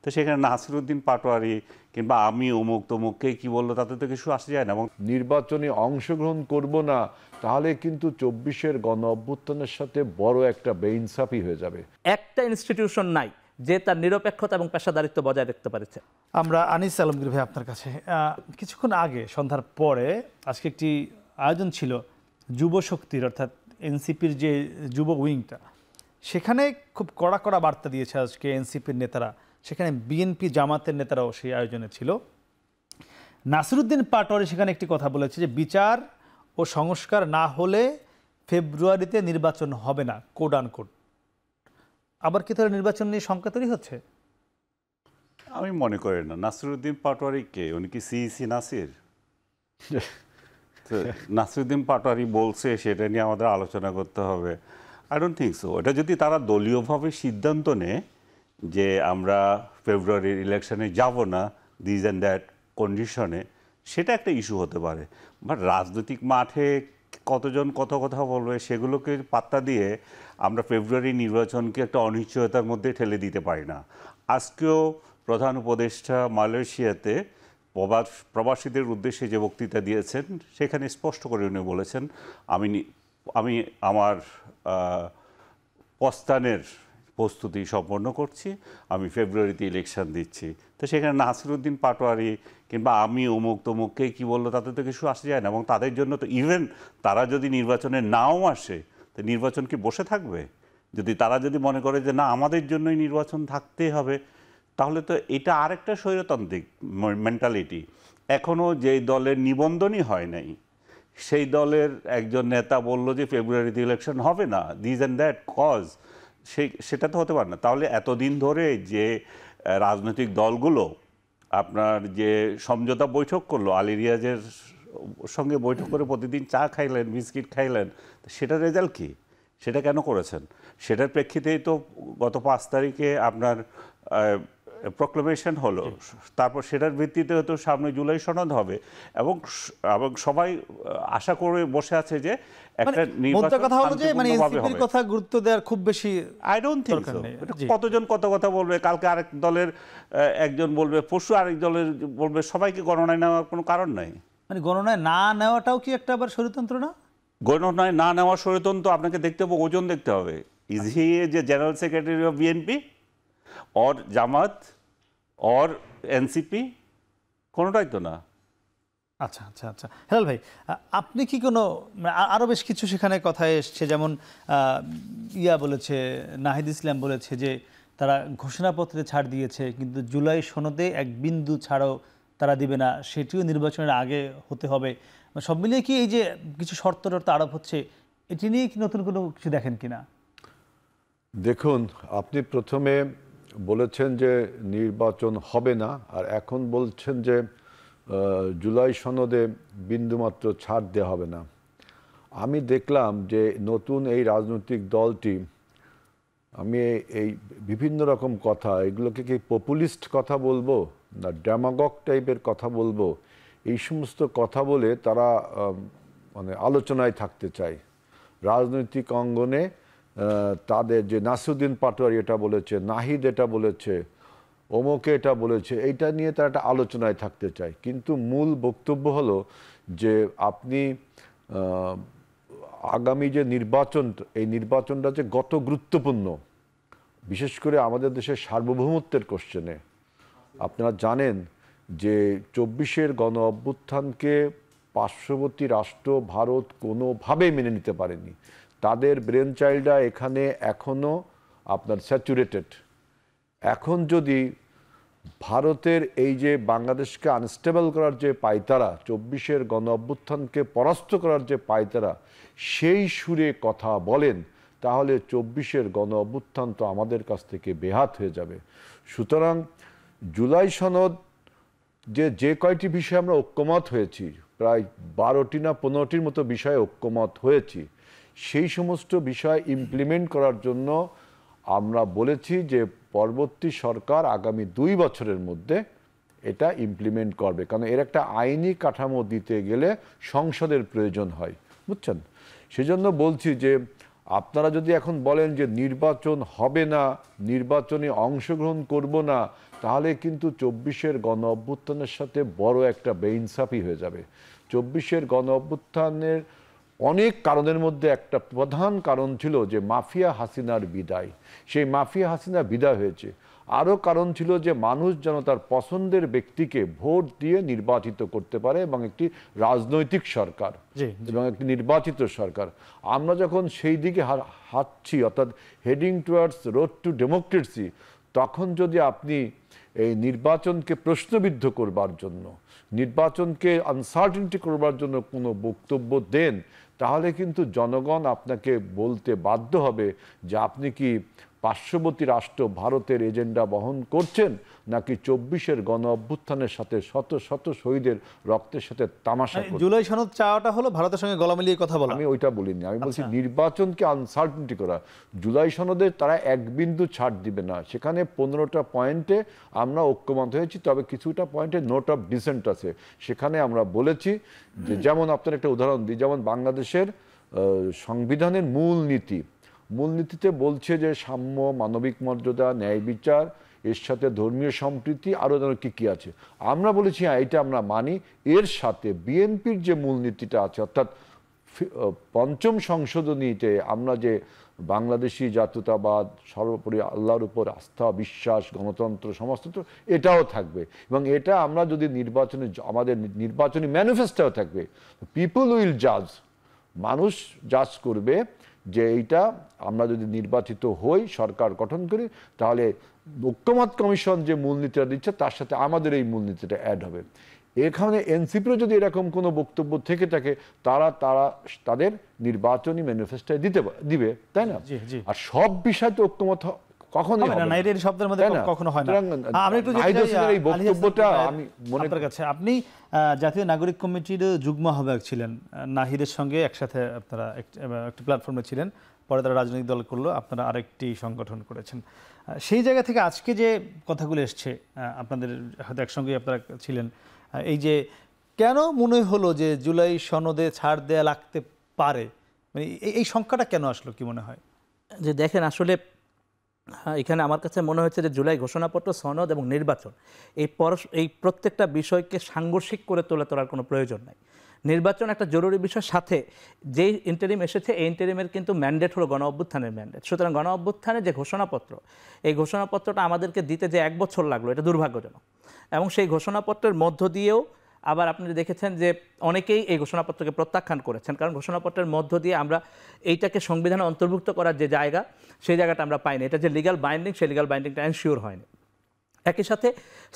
তো সেখানে নাসিরউদ্দিন পাটোয়ারি কিংবা আমি অমুক তমুককে কি বললো তাতে তো কিছু আসে যায় না। এবং নির্বাচনে অংশগ্রহণ করব না, তাহলে কিন্তু 24-এর গণ অভ্যুত্থানের সাথে বড় একটা বেইনসাফি হয়ে যাবে। একটা ইনস্টিটিউশন নাই যে তার নিরপেক্ষতা এবং পেশাদারিত্ব বজায় রাখতে পারেছে। আমরা আনিস আলমগীর ভাই আপনার কাছে, কিছুক্ষণ আগে সন্ধ্যার পরে আজকে একটি আয়োজন ছিল যুব শক্তির, অর্থাৎ এনসিপির যে যুব উইংটা, সেখানে খুব কড়া কড়া বার্তা দিয়েছে আজকে এনসিপির নেতারা। সেখানে বিএনপি জামাতের নেতারাও সেই আয়োজনে ছিল। নাসিরউদ্দিন পাটোয়ারি সেখানে একটি কথা বলেছে যে বিচার ও সংস্কার না হলে ফেব্রুয়ারিতে নির্বাচন হবে না, কোড আন কোড। আবার কি তাহলে নির্বাচন নিয়ে শঙ্কা তৈরি হচ্ছে? আমি মনে করি না। নাসিরউদ্দিন পাটোয়ারি কে? উনি কি সিইসি নাসির? নাসিরউদ্দিন পাটোয়ারি বলছে সেটা নিয়ে আমাদের আলোচনা করতে হবে? I don't think so. এটা যদি তারা দলীয়ভাবে সিদ্ধান্ত নেয় যে আমরা ফেব্রুয়ারির ইলেকশনে যাব না দিস অ্যান্ড দ্যাট কন্ডিশনে, সেটা একটা ইস্যু হতে পারে। বাট রাজনৈতিক মাঠে কতজন কত কথা বলবে সেগুলোকে পাত্তা দিয়ে আমরা ফেব্রুয়ারি নির্বাচনকে একটা অনিশ্চয়তার মধ্যে ঠেলে দিতে পারি না। আজকেও প্রধান উপদেষ্টা মালয়েশিয়াতে প্রবাসীদের উদ্দেশ্যে যে বক্তৃতা দিয়েছেন সেখানে স্পষ্ট করে উনি বলেছেন, আমি আমার প্রস্থানের প্রস্তুতি সম্পন্ন করছি, আমি ফেব্রুয়ারিতে ইলেকশন দিচ্ছি। তো সেখানে নাসিরউদ্দিন পাটোয়ারি কিংবা আমি অমুক তমুককে কি বললো তাতে তো কিছু আসে যায় না। এবং তাদের জন্য তো ইভেন তারা যদি নির্বাচনে নাও আসে, তো নির্বাচন কি বসে থাকবে? তারা যদি মনে করে যে না আমাদের জন্যই নির্বাচন থাকতে হবে, তাহলে তো এটা আরেকটা স্বৈরতান্ত্রিক মেন্টালিটি। এখনও যেই দলের নিবন্ধনই হয় নাই সেই দলের একজন নেতা বলল যে ফেব্রুয়ারিতে ইলেকশন হবে না, দিস অ্যান্ড দ্যাট কজ, সেটা তো হতে পারে না। তাহলে এতদিন ধরে যে রাজনৈতিক দলগুলো আপনার যে সমঝোতা বৈঠক করলো, আলী রিয়াজের সঙ্গে বৈঠক করে প্রতিদিন চা খাইলেন, বিস্কিট খাইলেন, সেটার রেজাল্ট কি? সেটা কেন করেছেন? সেটার প্রেক্ষিতেই তো গত 5 তারিখে আপনার প্রক্লেমেশন হলো, তারপর সেটার ভিত্তিতে হয়তো সামনে জুলাই সনদ হবে এবং সবাই আশা করে বসে আছে যে একটা নির্বাচন কথা হলো যে মানে এনসিপির কথা গুরুত্ব দেওয়ার খুব বেশি আই ডোন্ট থিংক সো। কতজন কত কথা বলবে, কালকে আরেক দলের একজন বলবে, পরশু আরেক দলের বলবে, সবাইকে গণনায় নেওয়ার কোনো কারণ নাই। মানে গণনায় না নেওয়াটাও কি একটা আবার স্বৈরতন্ত্র না? গণনায় না নেওয়া স্বৈরতন্ত্র। আপনাকে দেখতে হবে, ওজন দেখতে হবে। ইজ হি যে general secretary of BNP or Jamaat or NCP? কোনোটাই তো না। আচ্ছা আচ্ছা আচ্ছা, হেলাল ভাই, আপনি কি কোনো আরও বেশ কিছু সেখানে কথা এসছে, যেমন বলেছে নাহিদ ইসলাম বলেছে যে তারা ঘোষণাপত্রে ছাড় দিয়েছে কিন্তু জুলাই সনদে এক বিন্দু ছাড়ও তারা দিবে না, সেটিও নির্বাচনের আগে হতে হবে। সব মিলিয়ে কি এই যে কিছু শর্ত আরোপ হচ্ছে, এটি নিয়ে কি নতুন কোনো কিছু দেখেন কিনা? দেখুন, আপনি প্রথমে বলেছেন যে নির্বাচন হবে না, আর এখন বলছেন যে জুলাই সনদে বিন্দুমাত্র ছাড় দেওয়া হবে না। আমি দেখলাম যে নতুন এই রাজনৈতিক দলটি, আমি এই বিভিন্ন রকম কথা, এগুলোকে কি পপুলিস্ট কথা বলবো না ড্যামাগগ টাইপের কথা বলবো, এই সমস্ত কথা বলে তারা মানে আলোচনায় থাকতে চায় রাজনৈতিক অঙ্গনে। তাদের যে নাসিরউদ্দিন পাটোয়ারি এটা বলেছে, নাহিদ এটা বলেছে, অমুকে এটা বলেছে, এইটা নিয়ে তারা একটা আলোচনায় থাকতে চায়। কিন্তু মূল বক্তব্য হলো যে আপনি আগামী যে নির্বাচন, এই নির্বাচনটা যে কত গুরুত্বপূর্ণ, বিশেষ করে আমাদের দেশের সার্বভৌমত্বের কোশ্চেনে। আপনারা জানেন যে 24-এর গণ অভ্যুত্থানকে পার্শ্ববর্তী রাষ্ট্র ভারত কোনোভাবেই মেনে নিতে পারেনি। তাদের ব্রেন চাইল্ডরা এখানে এখনও আপনার স্যাচুরেটেড। এখন যদি ভারতের এই যে বাংলাদেশকে আনস্টেবল করার যে পায়তারা, 24-এর গণ অভ্যুত্থানকে পরাস্ত করার যে পায়তারা, সেই সুরে কথা বলেন, তাহলে 24-এর গণ অভ্যুত্থান তো আমাদের কাছ থেকে বেহাত হয়ে যাবে। সুতরাং জুলাই সনদ যে কয়টি বিষয়ে আমরা ঐক্যমত হয়েছি, প্রায় 12টি না 15টির মতো বিষয়ে ঐক্যমত হয়েছি, সেই সমস্ত বিষয় ইমপ্লিমেন্ট করার জন্য আমরা বলেছি যে পরবর্তী সরকার আগামী 2 বছরের মধ্যে এটা ইমপ্লিমেন্ট করবে, কারণ এর একটা আইনি কাঠামো দিতে গেলে সংসদের প্রয়োজন হয়, বুঝছেন? সেজন্য বলছি যে আপনারা যদি এখন বলেন যে নির্বাচন হবে না, নির্বাচনে অংশগ্রহণ করব না, তাহলে কিন্তু 24-এর গণ অভ্যুত্থানের সাথে বড় একটা বেইনসাফি হয়ে যাবে। 24-এর গণ অভ্যুত্থানের অনেক কারণের মধ্যে একটা প্রধান কারণ ছিল যে মাফিয়া হাসিনার বিদায়। সেই মাফিয়া হাসিনা বিদায় হয়েছে। আরও কারণ ছিল যে মানুষ যেন তার পছন্দের ব্যক্তিকে ভোট দিয়ে নির্বাচিত করতে পারে এবং একটি রাজনৈতিক সরকার এবং একটি নির্বাচিত সরকার। আমরা যখন সেই দিকে হাঁটছি, অর্থাৎ heading towards road two democracy, তখন যদি আপনি এই নির্বাচনকে প্রশ্নবিদ্ধ করবার জন্য, নির্বাচনকে আনসার্টেনটি করবার জন্য কোনো বক্তব্য দেন, তাহলে কিন্তু জনগণ আপনাকে বলতে বাধ্য হবে যে আপনি কি পার্শ্ববর্তী রাষ্ট্র ভারতের এজেন্ডা বহন করছেন, নাকি 24-এর গণ অভ্যুত্থানের সাথে শত শত শহীদের রক্তের সাথে তামাশা করছেন। জুলাই সনদ চাওয়াটা হলো ভারতের সঙ্গে গলা মিলিয়ে কথা বলা। আমি ওইটা বলিনি, আমি বলছি নির্বাচনকে আনসার্টেনটি করা। জুলাই সনদে তারা এক বিন্দু ছাড় দিবে না, সেখানে 15টা পয়েন্টে আমরা ঐক্যমত হয়েছি, তবে কিছুটা পয়েন্টে নোট অফ ডিসেন্ট আছে। সেখানে আমরা বলেছি যে, যেমন আপনার একটা উদাহরণ দিই, যেমন বাংলাদেশের সংবিধানের মূলনীতিতে বলছে যে সাম্য, মানবিক মর্যাদা, ন্যায় বিচার, এর সাথে ধর্মীয় সম্প্রীতি, আরও যেন কী কী আছে। আমরা বলেছি হ্যাঁ এটা আমরা মানি। এর সাথে বিএনপির যে মূলনীতিটা আছে, অর্থাৎ 5ম সংশোধনীতে আমরা যে বাংলাদেশি জাতীয়তাবাদ, সর্বোপরি আল্লাহর উপর আস্থা, বিশ্বাস, গণতন্ত্র, সমাজতন্ত্র, এটাও থাকবে। এবং এটা আমরা যদি নির্বাচনে, আমাদের নির্বাচনী ম্যানিফেস্টোও থাকবে। পিপল উইল জাজ, মানুষ জাজ করবে যে এইটা আমরা যদি নির্বাচিত হই, সরকার গঠন করি, তাহলে ঐক্যমত কমিশন যে মূলনীতিটা দিচ্ছে তার সাথে আমাদের এই মূলনীতিটা অ্যাড হবে। এখানে এনসিপিরও যদি এরকম কোনো বক্তব্য থেকে থাকে, তাদের নির্বাচনী ম্যানিফেস্টোয় দিবে, তাই না? আর সব বিষয় তো ঐক্যমত কখনো হয় না, এর শব্দের মধ্যে কখনো হয় না। আমি একটু এই বক্তব্যটা আমি মনে আপনার কাছে, আপনি জাতীয় নাগরিক কমিটির যুগ্ম আহ্বায়ক ছিলেন, নাহিদের সঙ্গে একসাথে আপনারা একটি প্ল্যাটফর্মে ছিলেন, পরে তারা রাজনৈতিক দল করলো, আপনারা আরেকটি সংগঠন করেছেন। সেই জায়গা থেকে আজকে যে কথাগুলো এসছে, আপনাদের হয়তো একসঙ্গে আপনারা ছিলেন, এই যে কেন মনে হলো যে জুলাই সনদে ছাড় দেয়া লাগতে পারে, মানে এই সংখ্যাটা কেন আসলো, কি মনে হয়? যে দেখেন, আসলে এখানে আমার কাছে মনে হচ্ছে যে জুলাই ঘোষণাপত্র, সনদ এবং নির্বাচন, এই প্রত্যেকটা বিষয়কে সাংঘর্ষিক করে তোলার কোনো প্রয়োজন নাই। নির্বাচন একটা জরুরি বিষয়, সাথে যেই ইন্টারিম এসেছে এই ইন্টারিমের কিন্তু ম্যান্ডেট হলো গণ অভ্যুত্থানের ম্যান্ডেট। সুতরাং গণ অভ্যুত্থানের যে ঘোষণাপত্র, এই ঘোষণাপত্রটা আমাদেরকে দিতে যে 1 বছর লাগলো, এটা দুর্ভাগ্যজনক। এবং সেই ঘোষণাপত্রের মধ্য দিয়েও আবার আপনি দেখেছেন যে অনেকেই এই ঘোষণাপত্রকে প্রত্যাখ্যান করেছেন, কারণ ঘোষণাপত্রের মধ্য দিয়ে আমরা এইটাকে সংবিধানে অন্তর্ভুক্ত করার যে জায়গা, সেই জায়গাটা আমরা পাইনি। এটা যে লিগ্যাল বাইন্ডিং, সেই লিগ্যাল বাইন্ডিংটা এনশিওর হয়নি। একই সাথে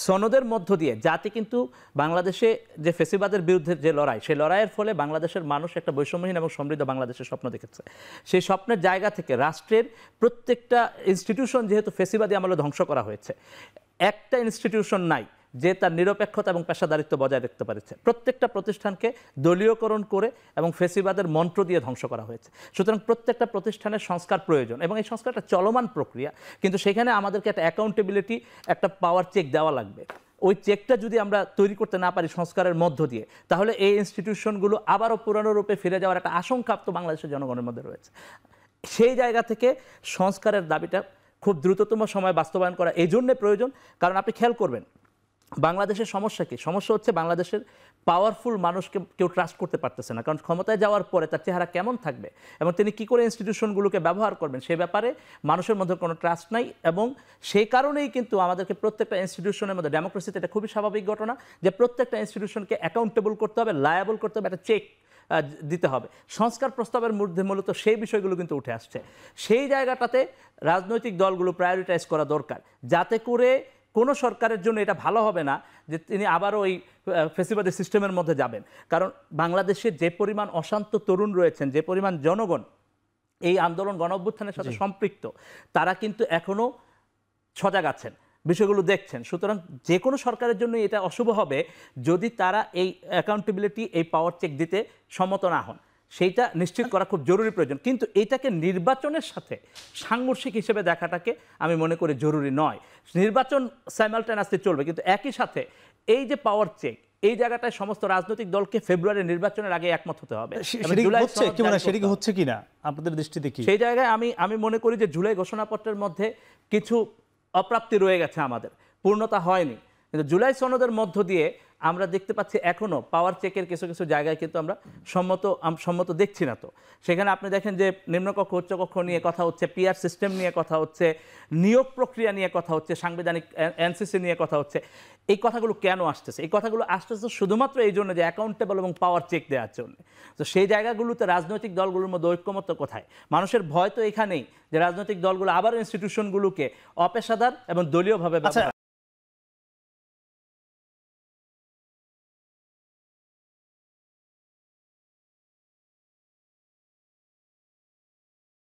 সনদের মধ্য দিয়ে জাতি কিন্তু বাংলাদেশে যে ফেসিবাদের বিরুদ্ধে যে লড়াই, সেই লড়াইয়ের ফলে বাংলাদেশের মানুষ একটা বৈষম্যহীন এবং সমৃদ্ধ বাংলাদেশের স্বপ্ন দেখেছে। সেই স্বপ্নের জায়গা থেকে রাষ্ট্রের প্রত্যেকটা ইনস্টিটিউশন যেহেতু ফেসিবাদী আমলে ধ্বংস করা হয়েছে, একটা ইনস্টিটিউশন নাই যে তার নিরপেক্ষতা এবং পেশাদারিত্ব বজায় রাখতে পারছে। প্রত্যেকটা প্রতিষ্ঠানকে দলীয়করণ করে এবং ফেসিবাদের মন্ত্র দিয়ে ধ্বংস করা হয়েছে। সুতরাং প্রত্যেকটা প্রতিষ্ঠানের সংস্কার প্রয়োজন, এবং এই সংস্কারটা চলমান প্রক্রিয়া, কিন্তু সেখানে আমাদেরকে একটা অ্যাকাউন্টেবিলিটি, একটা পাওয়ার চেক দেওয়া লাগবে। ওই চেকটা যদি আমরা তৈরি করতে না পারি সংস্কারের মধ্য দিয়ে, তাহলে এই ইনস্টিটিউশনগুলো আবারও পুরানো রূপে ফিরে যাওয়ার একটা আশঙ্কা তো বাংলাদেশের জনগণের মধ্যে রয়েছে। সেই জায়গা থেকে সংস্কারের দাবিটা খুব দ্রুততম সময়ে বাস্তবায়ন করা এই জন্যে প্রয়োজন। কারণ আপনি খেয়াল করবেন, বাংলাদেশের সমস্যা কি? সমস্যা হচ্ছে বাংলাদেশের পাওয়ারফুল মানুষকে কেউ ট্রাস্ট করতে পারতেছে না। কারণ ক্ষমতায় যাওয়ার পরে তার চেহারা কেমন থাকবে এবং তিনি কি করে ইনস্টিটিউশনগুলোকে ব্যবহার করবেন, সে ব্যাপারে মানুষের মধ্যে কোনো ট্রাস্ট নাই। এবং সেই কারণেই কিন্তু আমাদেরকে প্রত্যেকটা ইনস্টিটিউশনের মধ্যে, ডেমোক্রেসিতে এটা খুবই স্বাভাবিক ঘটনা যে প্রত্যেকটা ইনস্টিটিউশনকে অ্যাকাউন্টেবল করতে হবে, লায়াবল করতে হবে, একটা চেক দিতে হবে। সংস্কার প্রস্তাবের মধ্যে মূলত সেই বিষয়গুলো কিন্তু উঠে আসছে। সেই জায়গাটাতে রাজনৈতিক দলগুলো প্রায়োরিটাইজ করা দরকার, যাতে করে কোনো সরকারের জন্য এটা ভালো হবে না যে তিনি আবারও ওই ফেসিবাদী সিস্টেমের মধ্যে যাবেন। কারণ বাংলাদেশে যে পরিমাণ অশান্ত তরুণ রয়েছেন, যে পরিমাণ জনগণ এই আন্দোলন গণ অভ্যুত্থানের সাথে সম্পৃক্ত, তারা কিন্তু এখনও সজাগ আছেন, বিষয়গুলো দেখছেন। সুতরাং যে কোনো সরকারের জন্য এটা অশুভ হবে যদি তারা এই অ্যাকাউন্টেবিলিটি, এই পাওয়ার চেক দিতে সম্মত না হন। সেইটা নিশ্চিত করা খুব জরুরি প্রয়োজন, কিন্তু এটাকে নির্বাচনের সাথে সাংঘর্ষিক হিসেবে দেখাটাকে আমি মনে করি জরুরি নয়। নির্বাচন সাইমালটেনাসলি চলবে, কিন্তু একই সাথে এই যে পাওয়ার চেক, এই জায়গাটায় সমস্ত রাজনৈতিক দলকে ফেব্রুয়ারি নির্বাচনের আগে একমত হতে হবে। এবং সেটা কি জুলাই হচ্ছে সনদ কি মনে হয়, জারি সেটা কি করতে হবে। হচ্ছে কিনা আপনাদের দৃষ্টিতে কি? সেই জায়গায় আমি মনে করি যে জুলাই ঘোষণাপত্রের মধ্যে কিছু অপ্রাপ্তি রয়ে গেছে, আমাদের পূর্ণতা হয়নি। কিন্তু জুলাই সনদের মধ্য দিয়ে আমরা দেখতে পাচ্ছি এখনো পাওয়ার চেকের কিছু কিছু জায়গায় কিন্তু আমরা সম্মত দেখছি না। তো সেখানে আপনি দেখেন যে নিম্নকক্ষ উচ্চকক্ষ নিয়ে কথা হচ্ছে, পিআর সিস্টেম নিয়ে কথা হচ্ছে, নিয়োগ প্রক্রিয়া নিয়ে কথা হচ্ছে, সাংবিধানিক এনসিসি নিয়ে কথা হচ্ছে। এই কথাগুলো কেন আসতেছে? এই কথাগুলো আসতেছে শুধুমাত্র এই জন্য যে অ্যাকাউন্টেবল এবং পাওয়ার চেক দেওয়ার জন্য। তো সেই জায়গাগুলোতে রাজনৈতিক দলগুলোর মধ্যে ঐক্যমত্য কোথায়? মানুষের ভয় তো এখানেই যে রাজনৈতিক দলগুলো আবার ইনস্টিটিউশনগুলোকে অপেশাদার এবং দলীয়ভাবে ব্যবহার